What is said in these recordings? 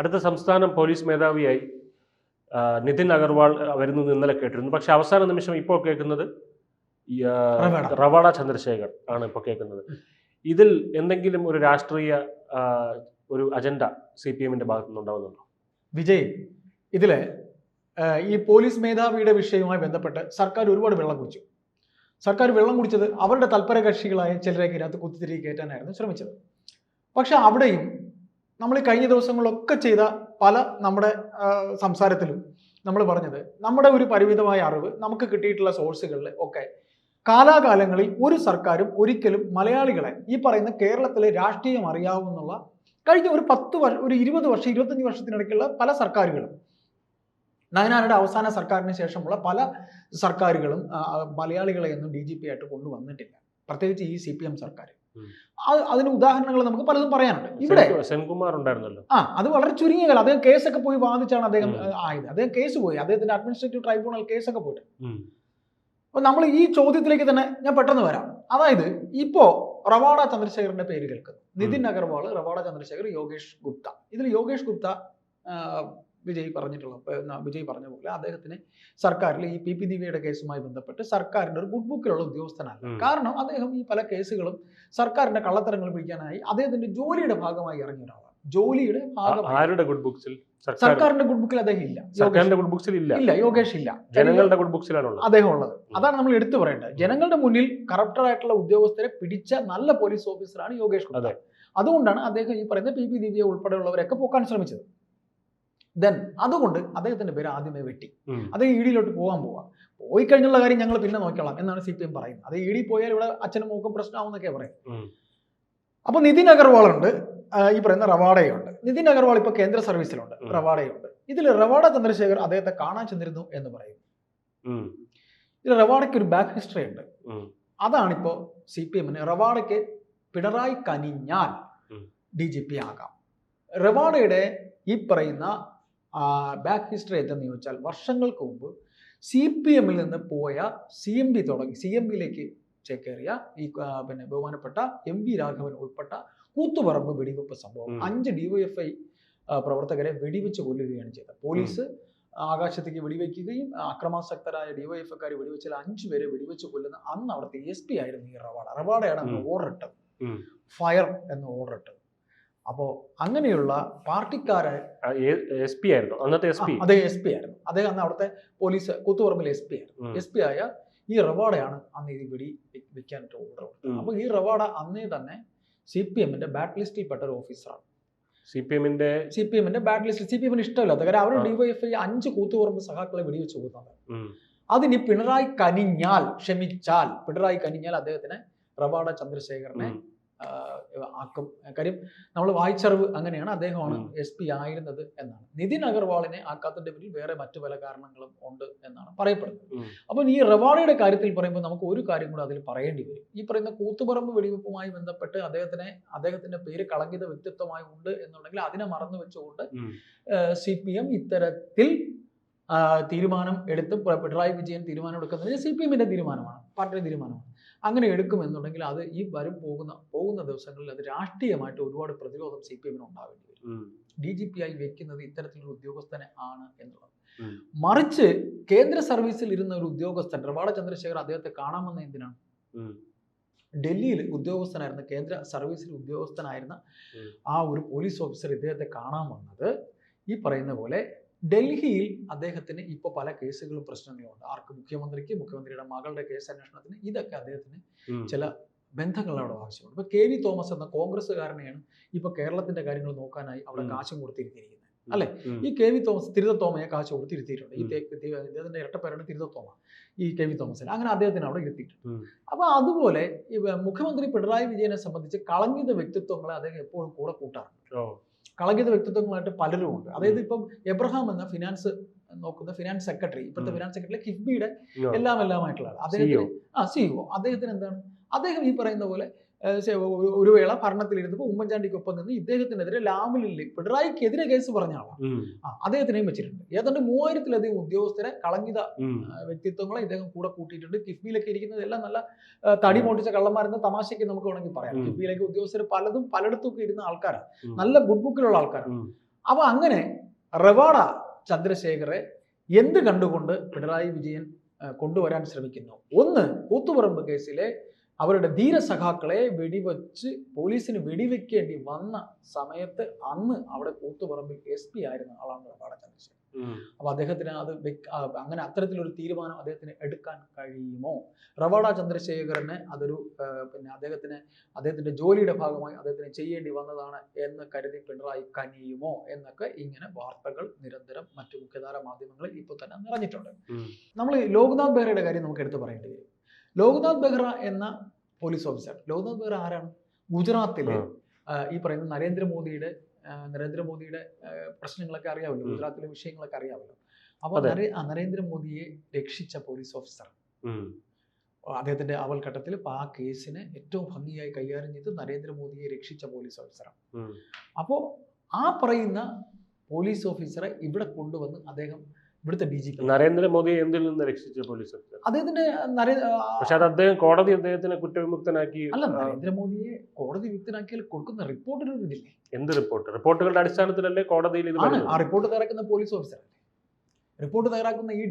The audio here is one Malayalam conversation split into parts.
അടുത്ത സംസ്ഥാനം പോലീസ് മേധാവിയായി നിതിൻ അഗർവാൾ വരുന്നത് ഇന്നലെ കേട്ടിരുന്നു. പക്ഷെ അവസാന നിമിഷം ഇപ്പോൾ കേൾക്കുന്നത് റവാഡ ചന്ദ്രശേഖർ ആണ് ഇപ്പോൾ കേൾക്കുന്നത്. ഇതിൽ എന്തെങ്കിലും ഒരു രാഷ്ട്രീയ ഒരു അജണ്ട CPM-ന്റെ ഭാഗത്തു നിന്നുണ്ടാവുന്നുണ്ടോ? വിജയ്, ഇതില് ഈ പോലീസ് മേധാവിയുടെ വിഷയവുമായി ബന്ധപ്പെട്ട് സർക്കാർ ഒരുപാട് വെള്ളം കുടിച്ചു. സർക്കാർ വെള്ളം കുടിച്ചത് അവരുടെ തൽപര കക്ഷികളായ ചിലരേക്ക് ഇതിനകത്ത് കുത്തിത്തിരികെ കയറ്റാനായിരുന്നു ശ്രമിച്ചത്. പക്ഷെ അവിടെയും നമ്മൾ കഴിഞ്ഞ ദിവസങ്ങളിലൊക്കെ ചെയ്ത പല നമ്മുടെ സംസാരത്തിലും നമ്മൾ പറഞ്ഞത് നമ്മുടെ ഒരു പരിമിതമായ അറിവ് നമുക്ക് കിട്ടിയിട്ടുള്ള സോഴ്സുകളിൽ ഒക്കെ കാലാകാലങ്ങളിൽ ഒരു സർക്കാരും ഒരിക്കലും മലയാളികളെ ഈ പറയുന്ന കേരളത്തിലെ രാഷ്ട്രീയം അറിയാവുന്നുള്ള കഴിഞ്ഞ ഒരു 10 വർഷം, ഒരു 20 വർഷം, 25 വർഷത്തിനിടയ്ക്കുള്ള പല സർക്കാരുകളും, നയനാരുടെ അവസാന സർക്കാരിന് ശേഷമുള്ള പല സർക്കാരുകളും മലയാളികളെ ഒന്നും DGP ആയിട്ട് കൊണ്ടുവന്നിട്ടില്ല, പ്രത്യേകിച്ച് ഈ CPM സർക്കാർ. അതിന് ഉദാഹരണങ്ങൾ നമുക്ക് പലതും പറയാനുണ്ട്. ഇവിടെ സെൻകുമാർ ഉണ്ടായിരുന്നല്ലോ. അത് വളരെ ചുരുങ്ങിയ കാലം അദ്ദേഹം കേസൊക്കെ പോയി വാദിച്ചാണ് അദ്ദേഹം ആയത്. അദ്ദേഹം കേസ് പോയി, അദ്ദേഹത്തിന്റെ അഡ്മിനിസ്ട്രേറ്റീവ് ട്രൈബ്യൂണൽ കേസൊക്കെ പോയിട്ട്. അപ്പൊ നമ്മൾ ഈ ചോദ്യത്തിലേക്ക് തന്നെ ഞാൻ പെട്ടെന്ന് വരാം. അതായത് ഇപ്പോ റവാഡ ചന്ദ്രശേഖറിന്റെ പേര് കേൾക്കുന്നു. നിതിൻ അഗർവാൾ, റവാഡ ചന്ദ്രശേഖർ, യോഗേഷ് ഗുപ്ത. ഇതിൽ യോഗേഷ് ഗുപ്ത വിജയ് പറഞ്ഞ പോലെ അദ്ദേഹത്തിന് സർക്കാരിൽ ഈ PP ദിവ്യയുടെ കേസുമായി ബന്ധപ്പെട്ട് സർക്കാരിന്റെ ഒരു ഗുഡ് ബുക്കിലുള്ള ഉദ്യോഗസ്ഥനല്ല. കാരണം അദ്ദേഹം ഈ പല കേസുകളും സർക്കാരിന്റെ കള്ളത്തരങ്ങൾ പിടിക്കാനായി അദ്ദേഹത്തിന്റെ ജോലിയുടെ ഭാഗമായി ഇറങ്ങിയ ഒരാളാണ്. ജോലിയുടെ ഭാഗമായി ഗുഡ് ബുക്സിൽ സർക്കാരിന്റെ ഗുഡ് ബുക്കിൽ അദ്ദേഹം ഇല്ല. ഗുഡ് ബുക്സിൽ ഇല്ല, യോഗേഷ് ഇല്ല. ജനങ്ങളുടെ ഗുഡ് ബുക്സിലാണ് അദ്ദേഹം ഉള്ളത്. അതാണ് നമ്മൾ എടുത്തു പറയേണ്ടത്. ജനങ്ങളുടെ മുന്നിൽ കറപ്റ്ററായിട്ടുള്ള ഉദ്യോഗസ്ഥരെ പിടിച്ച നല്ല പോലീസ് ഓഫീസറാണ് യോഗേഷ് ഗുപ്ത. അതുകൊണ്ടാണ് അദ്ദേഹം ഈ പറയുന്ന PP ദിവ്യ ഉൾപ്പെടെയുള്ളവരൊക്കെ പോക്കാൻ ശ്രമിച്ചത്. ദെൻ അതുകൊണ്ട് അദ്ദേഹത്തിന്റെ പേര് ആദ്യമേ വെട്ടി. അദ്ദേഹം ED-യിലോട്ട് പോയി കഴിഞ്ഞുള്ള കാര്യം ഞങ്ങൾ പിന്നെ നോക്കിക്കോളാം എന്നാണ് CPM പറയുന്നത്. അത് ED പോയാൽ ഇവിടെ അച്ഛനും മൂക്കും പ്രശ്നമാവുന്നൊക്കെ പറയും. അപ്പൊ നിതിൻ അഗർവാൾ ഉണ്ട്, ഈ പറയുന്ന റവാഡയുണ്ട്. നിതിൻ അഗർവാൾ ഇപ്പൊ കേന്ദ്ര സർവീസിലുണ്ട്, റവാഡയുണ്ട്. ഇതിൽ റവാഡ ചന്ദ്രശേഖർ അദ്ദേഹത്തെ കാണാൻ ചെന്നിരുന്നു എന്ന് പറയും. ഇതിൽ റവാഡയ്ക്ക് ഒരു ബാക്ക് ഹിസ്റ്ററി ഉണ്ട്. അതാണിപ്പോ CPM-ന് റവാഡയ്ക്ക് പിണറായി കനിഞ്ഞാൽ DGP ആകാം. റവാഡയുടെ ഈ പറയുന്ന ബാക്ക് ഹിസ്റ്ററി എന്തെന്ന് ചോദിച്ചാൽ, വർഷങ്ങൾക്ക് മുമ്പ് CPM-ൽ നിന്ന് പോയ CMB-യിലേക്ക് ചേക്കേറിയ ഈ പിന്നെ ബഹുമാനപ്പെട്ട MV രാഘവൻ ഉൾപ്പെട്ട കൂത്തുപറമ്പ് വെടിവെപ്പ് സംഭവം. 5 DYFI പ്രവർത്തകരെ വെടിവെച്ച് കൊല്ലുകയാണ് ചെയ്തത്. പോലീസ് ആകാശത്തേക്ക് വെടിവെക്കുകയും അക്രമാസക്തരായ DYFIക്കാർ വെടിവെച്ചാൽ 5 പേരെ വെടിവെച്ച് കൊല്ലുന്ന അന്ന് അവിടുത്തെ SP ആയിരുന്നു ഈ റവാഡയാണ് അന്ന് ഓർഡർ ഇട്ടത്, ഫയർ എന്ന ഓർഡർ ഇട്ടത്. അപ്പോ അങ്ങനെയുള്ള പാർട്ടിക്കാരെ SP ആയിരുന്നു അന്നത്തെ SP. അദ്ദേഹം SP ആയിരുന്നു. അദ്ദേഹം അന്ന് അവിടുത്തെ പോലീസ് കൂത്തുപറമ്പിൽ SP ആയിരുന്നു. SP ആയ ഈ റവാഡയാണ് അന്ന് ഇത് വെടി വെക്കാനായിട്ട് ഓർഡർ കൊടുത്തത്. അപ്പൊ ഈ റവാഡ അന്നേ തന്നെ CPM-ന്റെ ബാഡ് ലിസ്റ്റിൽ പെട്ട ഒരു ഓഫീസറാണ്. CPM-ന്റെ ബാഡ് ലിസ്റ്റിൽ, CPM-ന് ഇഷ്ടമില്ലാത്ത കാര്യം അവർ DYFI 5 കൂത്തുപറമ്പ് സഹാക്കളെ വെടിവെച്ച് കൊടുത്തത്. അതിന് പിണറായി കനിഞ്ഞാൽ അദ്ദേഹത്തിന് റവാഡ ചന്ദ്രശേഖരനെ ആക്കും. കാര്യം നമ്മൾ വായിച്ചറിവ് അങ്ങനെയാണ്, അദ്ദേഹമാണ് SP ആയിരുന്നത് എന്നാണ്. നിതിൻ അഗർവാളിനെ ആക്കാത്തതിന്റെ പിന്നിൽ വേറെ മറ്റു പല കാരണങ്ങളും ഉണ്ട് എന്നാണ് പറയപ്പെടുന്നത്. അപ്പോൾ ഈ റവാഡയുടെ കാര്യത്തിൽ പറയുമ്പോൾ നമുക്ക് ഒരു കാര്യം കൂടെ അതിൽ പറയേണ്ടി വരും. ഈ പറയുന്ന കൂത്തുപറമ്പ് വെടിവെപ്പുമായി ബന്ധപ്പെട്ട് അദ്ദേഹത്തിന്റെ പേര് കളങ്കിത വ്യക്തിത്വമായി ഉണ്ട് എന്നുണ്ടെങ്കിൽ അതിനെ മറന്നു വെച്ചുകൊണ്ട് CPM ഇത്തരത്തിൽ തീരുമാനം എടുത്ത് പിണറായി വിജയൻ തീരുമാനം എടുക്കുന്നത് CPM-ന്റെ തീരുമാനമാണ്, പാർട്ടിയുടെ തീരുമാനമാണ്. അങ്ങനെ എടുക്കുമെന്നുണ്ടെങ്കിൽ അത് ഈ പോകുന്ന ദിവസങ്ങളിൽ അത് രാഷ്ട്രീയമായിട്ട് ഒരുപാട് പ്രതിരോധം CPM-ന് ഉണ്ടാവേണ്ടി വരും. DGP ആയി വെക്കുന്നത് ഇത്തരത്തിലൊരു ഉദ്യോഗസ്ഥനെ ആണ് എന്നുള്ളത്. മറിച്ച് കേന്ദ്ര സർവീസിൽ ഇരുന്ന ഒരു ഉദ്യോഗസ്ഥൻ റവാഡ ചന്ദ്രശേഖർ അദ്ദേഹത്തെ കാണാമെന്ന് എന്തിനാണ്? ഡൽഹിയിൽ ഉദ്യോഗസ്ഥനായിരുന്ന, കേന്ദ്ര സർവീസിൽ ഉദ്യോഗസ്ഥനായിരുന്ന ആ ഒരു പോലീസ് ഓഫീസർ ഇദ്ദേഹത്തെ കാണാൻ വന്നത് ഈ പറയുന്ന പോലെ ഡൽഹിയിൽ അദ്ദേഹത്തിന് ഇപ്പോൾ പല കേസുകളും പ്രശ്നങ്ങളുണ്ട്. മുഖ്യമന്ത്രിയുടെ മകളുടെ കേസ് അന്വേഷണത്തിന് ഇതൊക്കെ അദ്ദേഹത്തിന് ചില ബന്ധങ്ങൾ അവിടെ ആവശ്യമുണ്ട്. ഇപ്പൊ KV തോമസ് എന്ന കോൺഗ്രസ്സുകാരനെയാണ് ഇപ്പൊ കേരളത്തിന്റെ കാര്യങ്ങൾ നോക്കാനായി അവിടെ കാശും കൊടുത്തിരുത്തിയിരിക്കുന്നത്, അല്ലെ? ഈ KV തോമസ്, തിരുതത്തോമയെ കാശ് കൊടുത്തിരുത്തിയിട്ടുണ്ട്. അദ്ദേഹത്തിന്റെ ഇരട്ടപ്പേരാണ് തിരുതത്തോമ, ഈ KV തോമസിന്. അങ്ങനെ അദ്ദേഹത്തിന് അവിടെ ഇരുത്തിയിട്ടുണ്ട്. അപ്പൊ അതുപോലെ ഈ മുഖ്യമന്ത്രി പിണറായി വിജയനെ സംബന്ധിച്ച് കളങ്കിത വ്യക്തിത്വങ്ങളെ അദ്ദേഹം എപ്പോഴും കൂടെ കൂട്ടാറുണ്ട്. കളങ്കിത വ്യക്തിത്വങ്ങളായിട്ട് പലരും ഉണ്ട്. അതായത് ഇപ്പം എബ്രഹാം എന്ന ഫിനാൻസ് സെക്രട്ടറി, ഇപ്പോഴത്തെ ഫിനാൻസ് സെക്രട്ടറി കിഫ്ബിയുടെ എല്ലാമായിട്ടുള്ള അദ്ദേഹത്തിന് CEO. അദ്ദേഹത്തിന് എന്താണ്, അദ്ദേഹം ഈ പറയുന്ന പോലെ ഒരു വേള ഭരണത്തിലിരുന്നപ്പോൾ ഉമ്മൻചാണ്ടിക്കൊപ്പം നിന്ന് ഇദ്ദേഹത്തിനെതിരെ ലാവലിൽ പിണറായിക്കെതിരെ കേസ് പറഞ്ഞ ആളാണ്. അദ്ദേഹത്തിനെയും വെച്ചിട്ടുണ്ട്. ഏതാണ്ട് 3000-ലധികം ഉദ്യോഗസ്ഥരെ കളങ്കിത വ്യക്തിത്വങ്ങളെ ഇദ്ദേഹം കൂടെ കൂട്ടിയിട്ടുണ്ട്. കിഫ്ബിയിലൊക്കെ ഇരിക്കുന്നത് എല്ലാം നല്ല തടി മോട്ടിച്ച കള്ളന്മാരെന്ന തമാശയ്ക്ക് നമുക്ക് വേണമെങ്കിൽ പറയാം. കിഫ്ബിയിലേക്ക് ഉദ്യോഗസ്ഥർ പലതും പലയിടത്തും ഇരുന്ന ആൾക്കാരാണ്, നല്ല ഗുഡ് ബുക്കിലുള്ള ആൾക്കാരാണ്. അപ്പോൾ അങ്ങനെ റവാഡ ചന്ദ്രശേഖരെ എന്ത് കണ്ടുകൊണ്ട് പിണറായി വിജയൻ കൊണ്ടുവരാൻ ശ്രമിക്കുന്നു? ഒന്ന്, കൂത്തുപറമ്പ് കേസിലെ അവരുടെ ധീരസഖാക്കളെ വെടിവെച്ച് പോലീസിന് വെടിവെക്കേണ്ടി വന്ന സമയത്ത് അന്ന് അവിടെ കൂത്തുപറമ്പിൽ SP ആയിരുന്ന ആളാണ് റവാഡ ചന്ദ്രശേഖരൻ. അപ്പൊ അദ്ദേഹത്തിന് അത് അങ്ങനെ അത്തരത്തിലൊരു തീരുമാനം അദ്ദേഹത്തിന് എടുക്കാൻ കഴിയുമോ? റവാഡ ചന്ദ്രശേഖരന് അതൊരു പിന്നെ അദ്ദേഹത്തിന്റെ ജോലിയുടെ ഭാഗമായി അദ്ദേഹത്തിന് ചെയ്യേണ്ടി വന്നതാണ് എന്ന് കരുതി പിണറായി കനിയുമോ എന്നൊക്കെ ഇങ്ങനെ വാർത്തകൾ നിരന്തരം മറ്റു മുഖ്യധാര മാധ്യമങ്ങളിൽ ഇപ്പോൾ തന്നെ നിറഞ്ഞിട്ടുണ്ട്. നമ്മൾ ലോക്നാഥ് ബെഹ്റയുടെ കാര്യം നമുക്ക് എടുത്തു പറയേണ്ടി വരും. ലോക്നാഥ് ബെഹ്റ എന്ന പോലീസ് ഓഫീസർ, ലോക്നാഥ് ബെഹ്റ ആരാണ്? ഗുജറാത്തിലെ ഈ പറയുന്ന നരേന്ദ്രമോദിയുടെ പ്രശ്നങ്ങളൊക്കെ അറിയാമല്ലോ, ഗുജറാത്തിലെ വിഷയങ്ങളൊക്കെ അറിയാമല്ലോ. അപ്പോൾ നരേന്ദ്രമോദിയെ രക്ഷിച്ച പോലീസ് ഓഫീസർ, അദ്ദേഹത്തിന്റെ അവൽഘട്ടത്തിൽ ആ കേസിനെ ഏറ്റവും ഭംഗിയായി കൈകാര്യം ചെയ്ത് നരേന്ദ്രമോദിയെ രക്ഷിച്ച പോലീസ് ഓഫീസറാണ്. അപ്പോൾ ആ പറയുന്ന പോലീസ് ഓഫീസറെ ഇവിടെ കൊണ്ടുവന്ന് അദ്ദേഹം ഇവിടുത്തെ DGP നരേന്ദ്രമോദി എന്തിൽ നിന്ന് രക്ഷിച്ച പോലീസ് ഓഫീസർ? അദ്ദേഹത്തിന്റെ പക്ഷെ അത് അദ്ദേഹം കോടതി അദ്ദേഹത്തിനെ കുറ്റവിമുക്തനാക്കി. അല്ല, നരേന്ദ്രമോദിയെ കോടതി വിമുക്തനാക്കിയാൽ കൊടുക്കുന്ന റിപ്പോർട്ടിന് ഒരു ഇതില്ലേ? എന്ത് റിപ്പോർട്ട്? റിപ്പോർട്ടുകളുടെ അടിസ്ഥാനത്തിലല്ലേ കോടതിയിൽ ഇത്? ആ റിപ്പോർട്ട് തയ്യാറാക്കുന്ന പോലീസ് ഓഫീസർ, റിപ്പോർട്ട് തയ്യാറാക്കുന്ന ഈ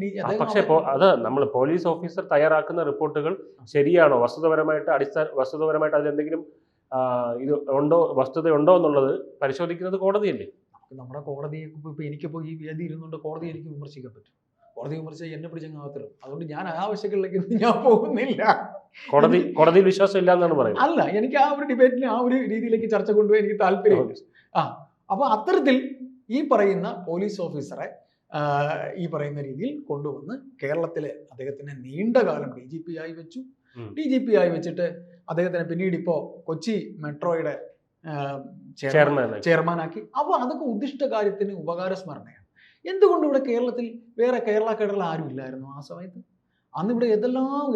പക്ഷേ അത് നമ്മൾ പോലീസ് ഓഫീസർ തയ്യാറാക്കുന്ന റിപ്പോർട്ടുകൾ ശരിയാണോ, വസ്തുതപരമായിട്ട് അതിലെന്തെങ്കിലും ഇത് ഉണ്ടോ, വസ്തുതയുണ്ടോ എന്നുള്ളത് പരിശോധിക്കുന്നത് കോടതിയല്ലേ? നമ്മുടെ കോടതിയെ ഇപ്പൊ എനിക്കിപ്പോ ഈ വേദി ഇരുന്നുകൊണ്ട് കോടതി എനിക്ക് വിമർശിക്കാൻ പറ്റും. കോടതി വിമർശിച്ചാൽ എന്നെ പിടിച്ചങ്ങാകത്തില്ല. അതുകൊണ്ട് ഞാൻ അനാവശ്യങ്ങളിലേക്ക് ഞാൻ പോകുന്നില്ല. കോടതിയിൽ വിശ്വാസം ഇല്ല എന്നാണ് പറയുന്നത്. അല്ല, എനിക്ക് ആ ഒരു ഡിബേറ്റിൽ ആ ഒരു രീതിയിലേക്ക് ചർച്ച കൊണ്ടുപോയി എനിക്ക് താല്പര്യമില്ല. അപ്പൊ അത്തരത്തിൽ ഈ പറയുന്ന പോലീസ് ഓഫീസറെ ഈ പറയുന്ന രീതിയിൽ കൊണ്ടുവന്ന് കേരളത്തിലെ അദ്ദേഹത്തിനെ നീണ്ട കാലം DGP ആയി വെച്ചു. DGP ആയി വെച്ചിട്ട് അദ്ദേഹത്തിനെ പിന്നീട് ഇപ്പോ കൊച്ചി മെട്രോയുടെ ചെയർമാനാക്കി. അപ്പോൾ അതൊക്കെ ഉദ്ദിഷ്ട കാര്യത്തിന് ഉപകാരസ്മരണയാണ്. എന്തുകൊണ്ട് ഇവിടെ കേരളത്തിൽ വേറെ കേരള കേഡറിൽ ആരും ഇല്ലായിരുന്നു ആ സമയത്ത്? അന്ന് ഇവിടെ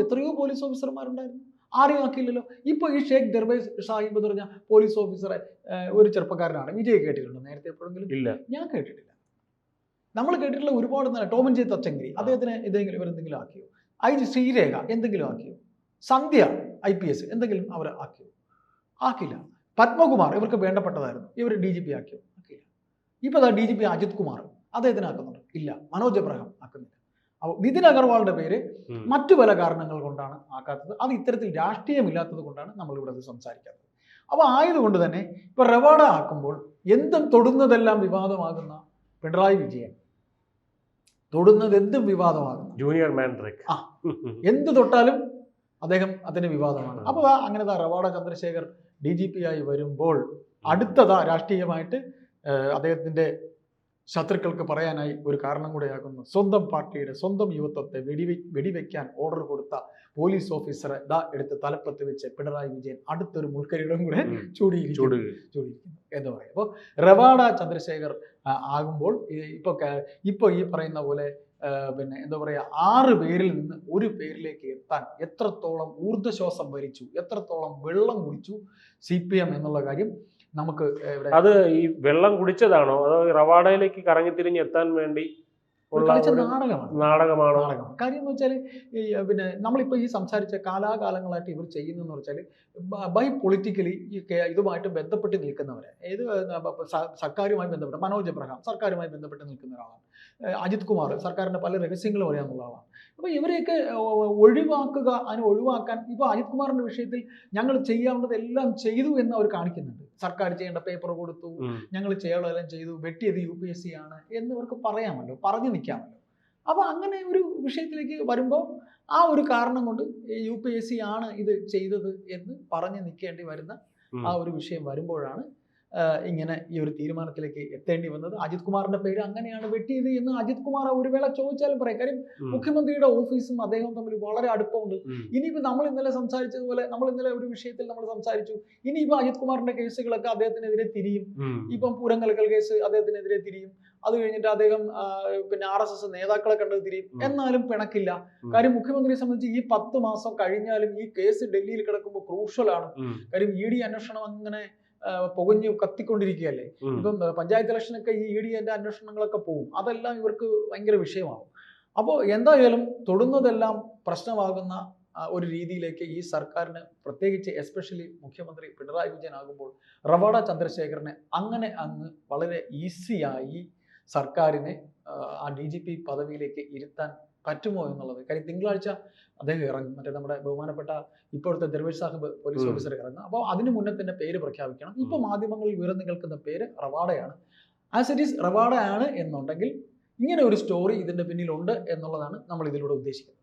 എത്രയോ പോലീസ് ഓഫീസർമാരുണ്ടായിരുന്നു, ആരെയും ആക്കിയില്ലല്ലോ. ഇപ്പോൾ ഈ ഷേഖ് ദർവേസ് സാഹിബ് എന്ന് പറഞ്ഞ പോലീസ് ഓഫീസറെ ഒരു ചെറുപ്പക്കാരനാണ്. വിജയ് കേട്ടിട്ടുണ്ടോ നേരത്തെ എപ്പോഴെങ്കിലും? ഇല്ല, ഞാൻ കേട്ടിട്ടില്ല. നമ്മൾ കേട്ടിട്ടുള്ള ഒരുപാട് ടോമൻ ജെ തച്ചങ്കരി, അദ്ദേഹത്തിന് ഇവരെന്തെങ്കിലും ആക്കിയോ? IG ശ്രീരേഖ എന്തെങ്കിലും ആക്കിയോ? സന്ധ്യ IPS എന്തെങ്കിലും അവർ ആക്കിയോ? ആക്കില്ല. പത്മകുമാർ ഇവർക്ക് വേണ്ടപ്പെട്ടതായിരുന്നു, ഇവർ DGP ആക്കിയോ? ആക്കിയില്ല. ഇപ്പോൾ DGP അജിത് കുമാർ, അദ്ദേഹത്തിന് ആക്കുന്നുണ്ട്? ഇല്ല. മനോജ് എബ്രഹാം ആക്കുന്നില്ല. അപ്പോൾ നിതിൻ അഗർവാളിന്റെ പേര് മറ്റു പല കാരണങ്ങൾ കൊണ്ടാണ് ആക്കാത്തത്. അത് ഇത്തരത്തിൽ രാഷ്ട്രീയമില്ലാത്തത് കൊണ്ടാണ് നമ്മളിവിടെ അത് സംസാരിക്കാത്തത്. അപ്പോൾ ആയതുകൊണ്ട് തന്നെ ഇപ്പൊ റവാഡ ആക്കുമ്പോൾ എന്തും തൊടുന്നതെല്ലാം വിവാദമാകുന്ന പിണറായി വിജയൻ, തൊടുന്നത് എന്തും വിവാദമാകുന്നു. ജൂനിയർ മാൻഡ്രിക് എന്ത് തൊട്ടാലും അദ്ദേഹം അതിന് വിവാദമാണ്. അപ്പോൾ അങ്ങനെ റവാഡ ചന്ദ്രശേഖർ DGP ആയി വരുമ്പോൾ അടുത്തതാ രാഷ്ട്രീയമായിട്ട് അദ്ദേഹത്തിന്റെ ശത്രുക്കൾക്ക് പറയാനായി ഒരു കാരണം കൂടെയാകുന്നു. സ്വന്തം പാർട്ടിയുടെ സ്വന്തം യുവത്വത്തെ വെടിവെക്കാൻ ഓർഡർ കൊടുത്ത പോലീസ് ഓഫീസറെ എടുത്ത് തലപ്പത്ത് വെച്ച് പിണറായി വിജയൻ അടുത്തൊരു മുൾക്കരികളും കൂടെ ചൂടിയിരിക്കുന്നു എന്ന് പറയും. അപ്പോൾ റവാഡ ചന്ദ്രശേഖർ ആകുമ്പോൾ ഇപ്പോൾ ഈ പറയുന്ന പോലെ പിന്നെ എന്താ പറയുക, 6 പേരിൽ നിന്ന് ഒരു പേരിലേക്ക് എത്താൻ എത്രത്തോളം ഊർജ്ജശ്വാസം ഭരിച്ചു, എത്രത്തോളം വെള്ളം കുടിച്ചു CPM എന്നുള്ള കാര്യം നമുക്ക് അത് ഈ വെള്ളം കുടിച്ചതാണോ അതോ റവാഡയിലേക്ക് കറങ്ങിത്തിരിഞ്ഞ് എത്താൻ വേണ്ടി നാടകമാണോ? കാര്യം എന്ന് വെച്ചാൽ പിന്നെ നമ്മളിപ്പോൾ ഈ സംസാരിച്ച കാലാകാലങ്ങളായിട്ട് ഇവർ ചെയ്യുന്നതെന്ന് വെച്ചാൽ ബൈ പൊളിറ്റിക്കലി ഇതുമായിട്ട് ബന്ധപ്പെട്ട് നിൽക്കുന്നവരെ, ഏത് സർക്കാരുമായി ബന്ധപ്പെട്ട്, മനോജ് എബ്രഹാം സർക്കാരുമായി ബന്ധപ്പെട്ട് നിൽക്കുന്ന ഒരാളാണ്, അജിത് കുമാർ സർക്കാരിൻ്റെ പല രഹസ്യങ്ങളും അറിയാവുന്ന ആളാണ്. അപ്പോൾ ഇവരെയൊക്കെ ഒഴിവാക്കാൻ ഇപ്പോൾ അജിത് കുമാറിന്റെ വിഷയത്തിൽ ഞങ്ങൾ ചെയ്യാവുന്നതെല്ലാം ചെയ്തു എന്ന് അവർ കാണിക്കുന്നുണ്ട്. സർക്കാർ ചെയ്യേണ്ട പേപ്പർ കൊടുത്തു, ഞങ്ങൾ ചെയ്യാനുള്ളതെല്ലാം ചെയ്തു, വെട്ടിയത് UPSC ആണ് എന്നിവർക്ക് പറയാമല്ലോ, പറഞ്ഞു നിൽക്കാമല്ലോ. അപ്പോൾ അങ്ങനെ ഒരു വിഷയത്തിലേക്ക് വരുമ്പോൾ ആ ഒരു കാരണം കൊണ്ട് UPSC ആണ് ഇത് ചെയ്തത് എന്ന് പറഞ്ഞു നിൽക്കേണ്ടി വരുന്ന ആ ഒരു വിഷയം വരുമ്പോഴാണ് ഇങ്ങനെ ഈ ഒരു തീരുമാനത്തിലേക്ക് എത്തേണ്ടി വന്നത്. അജിത് കുമാറിന്റെ പേര് അങ്ങനെയാണ് വെട്ടിയത് എന്ന് അജിത് കുമാർ ഒരു വേള ചോദിച്ചാലും പറയാം. കാര്യം മുഖ്യമന്ത്രിയുടെ ഓഫീസും അദ്ദേഹവും തമ്മിൽ വളരെ അടുപ്പമുണ്ട്. ഇനിയിപ്പോൾ നമ്മൾ ഇന്നലെ സംസാരിച്ചതുപോലെ, നമ്മൾ ഇന്നലെ ഒരു വിഷയത്തിൽ നമ്മൾ സംസാരിച്ചു, ഇനിയിപ്പോൾ അജിത് കുമാറിന്റെ കേസുകളൊക്കെ അദ്ദേഹത്തിനെതിരെ തിരിയും. ഇപ്പം പൂരങ്കലക്കൽ കേസ് അദ്ദേഹത്തിനെതിരെ തിരിയും. അത് കഴിഞ്ഞിട്ട് അദ്ദേഹം പിന്നെ RSS നേതാക്കളെ കണ്ടത് തിരിയും. എന്നാലും പിണക്കില്ല. കാര്യം മുഖ്യമന്ത്രിയെ സംബന്ധിച്ച് ഈ 10 മാസം കഴിഞ്ഞാലും ഈ കേസ് ഡൽഹിയിൽ കിടക്കുമ്പോൾ ക്രൂഷ്യലാണ്. കാര്യം ED അന്വേഷണം അങ്ങനെ പുകഞ്ഞു കത്തിക്കൊണ്ടിരിക്കുകയല്ലേ. ഇപ്പം പഞ്ചായത്ത് ഇലക്ഷനൊക്കെ ഈ ED അന്വേഷണങ്ങളൊക്കെ പോകും. അതെല്ലാം ഇവർക്ക് ഭയങ്കര വിഷയമാകും. അപ്പോൾ എന്തായാലും തൊടുന്നതെല്ലാം പ്രശ്നമാകുന്ന ഒരു രീതിയിലേക്ക് ഈ സർക്കാരിന്, പ്രത്യേകിച്ച് എസ്പെഷ്യലി മുഖ്യമന്ത്രി പിണറായി വിജയൻ ആകുമ്പോൾ റവാഡ ചന്ദ്രശേഖരനെ അങ്ങനെ അങ്ങ് വളരെ ഈസിയായി സർക്കാരിനെ ആ DGP പദവിയിലേക്ക് ഇരുത്താൻ പറ്റുമോ എന്നുള്ളത്. കാര്യം തിങ്കളാഴ്ച അദ്ദേഹം ഇറങ്ങും, മറ്റേ നമ്മുടെ ബഹുമാനപ്പെട്ട ഇപ്പോഴത്തെ ദർവേഷ് സാഹിബ് പോലീസ് ഓഫീസർ ഇറങ്ങും. അപ്പോൾ അതിന് മുന്നേ തന്നെ പേര് പ്രഖ്യാപിക്കണം. ഇപ്പോൾ മാധ്യമങ്ങളിൽ ഉയർന്നു കേൾക്കുന്ന പേര് റവാഡയാണ്. ആസ് ഇറ്റ് ഈസ് റവാഡയാണ് എന്നുണ്ടെങ്കിൽ ഇങ്ങനെ ഒരു സ്റ്റോറി ഇതിന്റെ പിന്നിലുണ്ട് എന്നുള്ളതാണ് നമ്മൾ ഇതിലൂടെ ഉദ്ദേശിക്കുന്നത്.